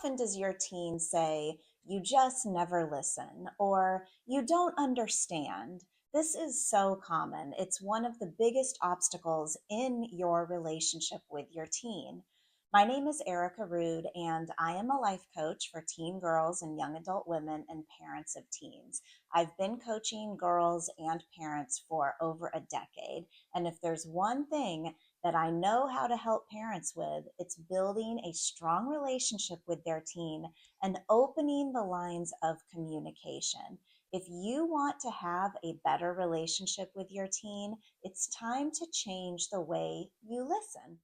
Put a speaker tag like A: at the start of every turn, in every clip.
A: often does your teen say, "You just never listen," or "You don't understand"? This is so common. It's one of the biggest obstacles in your relationship with your teen. My name is Rood, and I am a life coach for teen girls and young adult women and parents of teens. I've been coaching girls and parents for over a decade. And if there's one thing that I know how to help parents with, it's building a strong relationship with their teen and opening the lines of communication. If you want to have a better relationship with your teen, it's time to change the way you listen.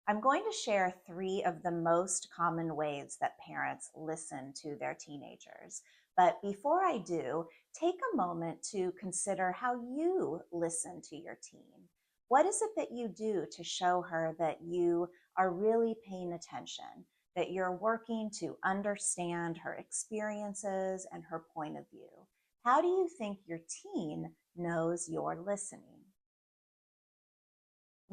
A: I'm going to share three of the most common ways that parents listen to their teenagers. But before I do, take a moment to consider how you listen to your teen. What is it that you do to show her that you are really paying attention, that you're working to understand her experiences and her point of view? How do you think your teen knows you're listening?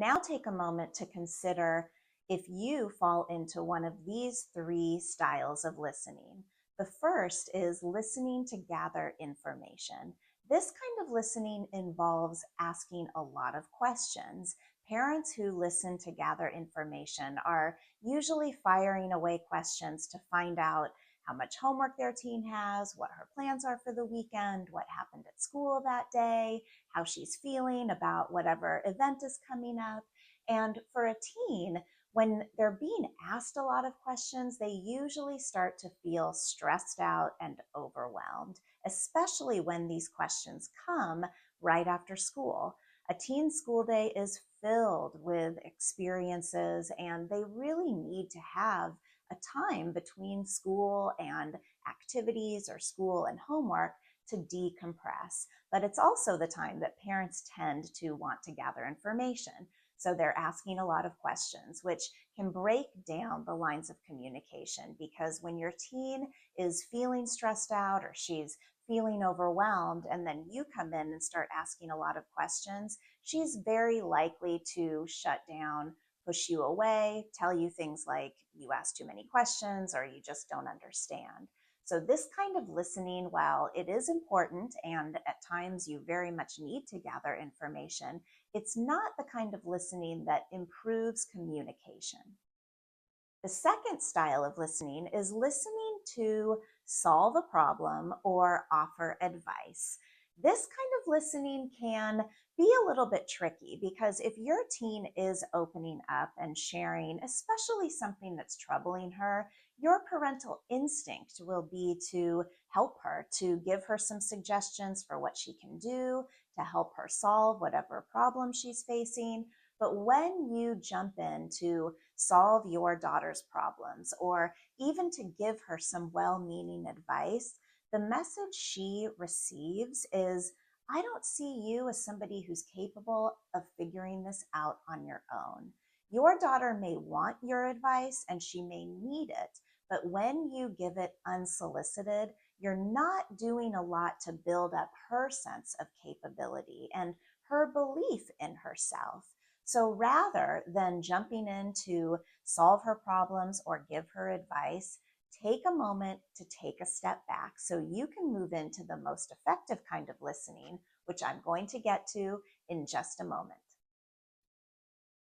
A: Now take a moment to consider if you fall into one of these three styles of listening. The first is listening to gather information. This kind of listening involves asking a lot of questions. Parents who listen to gather information are usually firing away questions to find out how much homework their teen has, what her plans are for the weekend, what happened at school that day, how she's feeling about whatever event is coming up. And for a teen, when they're being asked a lot of questions, they usually start to feel stressed out and overwhelmed, especially when these questions come right after school. A teen school day is filled with experiences, and they really need to have a time between school and activities or school and homework to decompress. But it's also the time that parents tend to want to gather information. So they're asking a lot of questions, which can break down the lines of communication, because when your teen is feeling stressed out or she's feeling overwhelmed, and then you come in and start asking a lot of questions, she's very likely to shut down, push you away, tell you things like you ask too many questions or you just don't understand. So this kind of listening, while it is important and at times you very much need to gather information, it's not the kind of listening that improves communication. The second style of listening is listening to solve a problem or offer advice. This kind of listening can be a little bit tricky, because if your teen is opening up and sharing, especially something that's troubling her, your parental instinct will be to help her, to give her some suggestions for what she can do to help her solve whatever problem she's facing. But when you jump in to solve your daughter's problems, or even to give her some well meaning advice, the message she receives is, "I don't see you as somebody who's capable of figuring this out on your own." Your daughter may want your advice and she may need it, but when you give it unsolicited, you're not doing a lot to build up her sense of capability and her belief in herself. So rather than jumping in to solve her problems or give her advice, take a moment to take a step back so you can move into the most effective kind of listening, which I'm going to get to in just a moment.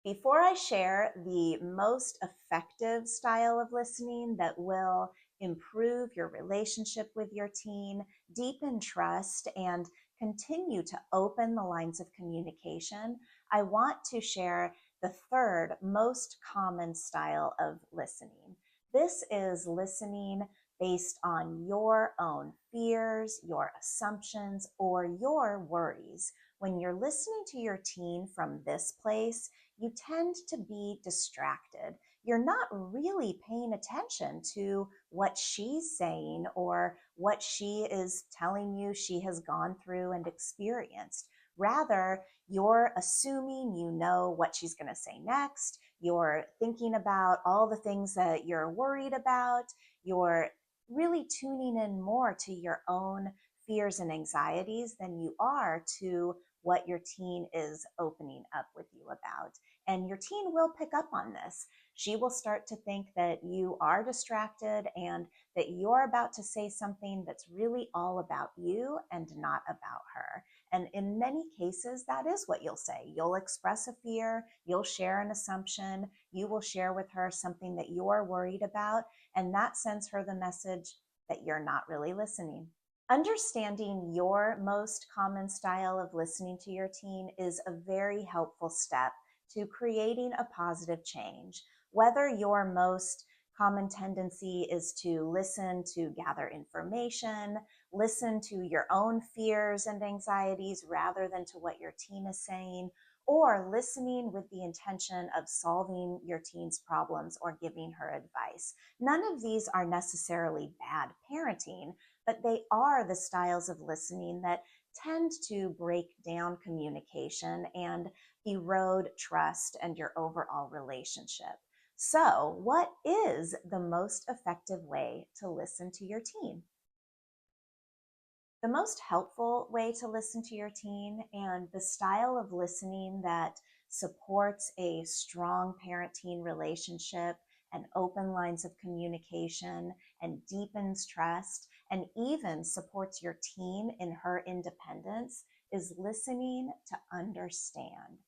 A: Before I share the most effective style of listening that will improve your relationship with your teen, deepen trust, and continue to open the lines of communication, I want to share the third most common style of listening. This is listening based on your own fears, your assumptions, or your worries. When you're listening to your teen from this place, you tend to be distracted. You're not really paying attention to what she's saying or what she is telling you she has gone through and experienced. Rather, you're assuming you know what she's going to say next. You're thinking about all the things that you're worried about. You're really tuning in more to your own fears and anxieties than you are to what your teen is opening up with you about. And your teen will pick up on this. She will start to think that you are distracted and that you're about to say something that's really all about you and not about her. And in many cases, that is what you'll say. You'll express a fear, you'll share an assumption, you will share with her something that you're worried about, and that sends her the message that you're not really listening. Understanding your most common style of listening to your teen is a very helpful step to creating a positive change. Whether your most common tendency is to listen to gather information, listen to your own fears and anxieties rather than to what your teen is saying, or listening with the intention of solving your teen's problems or giving her advice. None of these are necessarily bad parenting, but they are the styles of listening that tend to break down communication and erode trust and your overall relationship. So, what is the most effective way to listen to your teen? The most helpful way to listen to your teen and the style of listening that supports a strong parent teen relationship and open lines of communication and deepens trust and even supports your teen in her independence is listening to understand.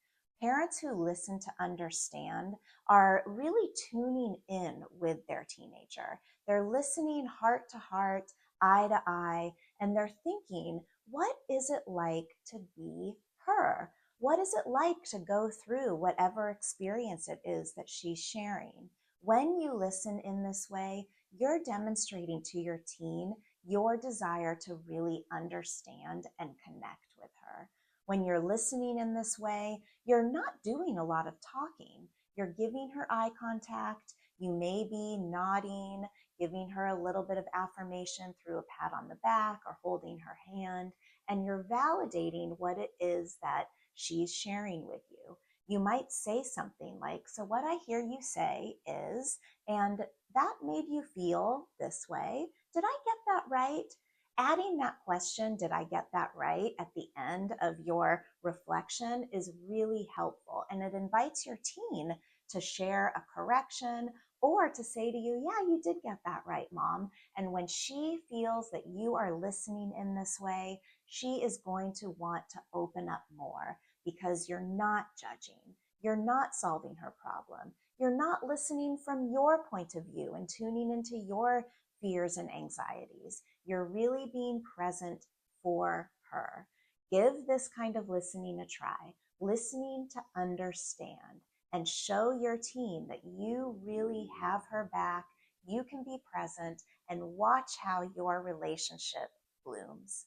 A: Parents who listen to understand are really tuning in with their teenager. They're listening heart to heart, eye to eye, and they're thinking, what is it like to be her? What is it like to go through whatever experience it is that she's sharing? When you listen in this way, you're demonstrating to your teen your desire to really understand and connect with her. When you're listening in this way, you're not doing a lot of talking. You're giving her eye contact. You may be nodding, giving her a little bit of affirmation through a pat on the back or holding her hand, and you're validating what it is that she's sharing with you. You might say something like, so what I hear you say is, and that made you feel this way. Did I get that right? Adding that question, did I get that right, at the end of your reflection is really helpful. And it invites your teen to share a correction or to say to you, yeah, you did get that right, mom. And when she feels that you are listening in this way, she is going to want to open up more because you're not judging. You're not solving her problem. You're not listening from your point of view and tuning into your fears and anxieties. You're really being present for her. Give this kind of listening a try, listening to understand, and show your teen that you really have her back. You can be present and watch how your relationship blooms.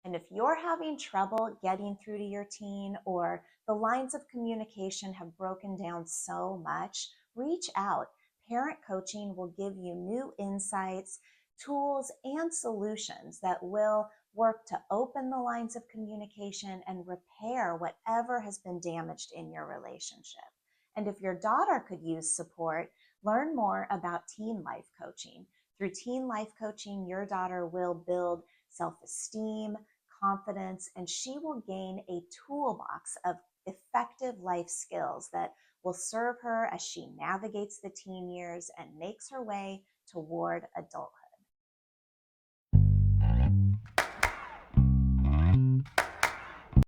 A: And if you're having trouble getting through to your teen or the lines of communication have broken down so much, reach out. Parent coaching will give you new insights, tools, and solutions that will work to open the lines of communication and repair whatever has been damaged in your relationship. And if your daughter could use support, learn more about teen life coaching. Through teen life coaching, your daughter will build self-esteem, confidence, and she will gain a toolbox of effective life skills that will serve her as she navigates the teen years and makes her way toward adulthood.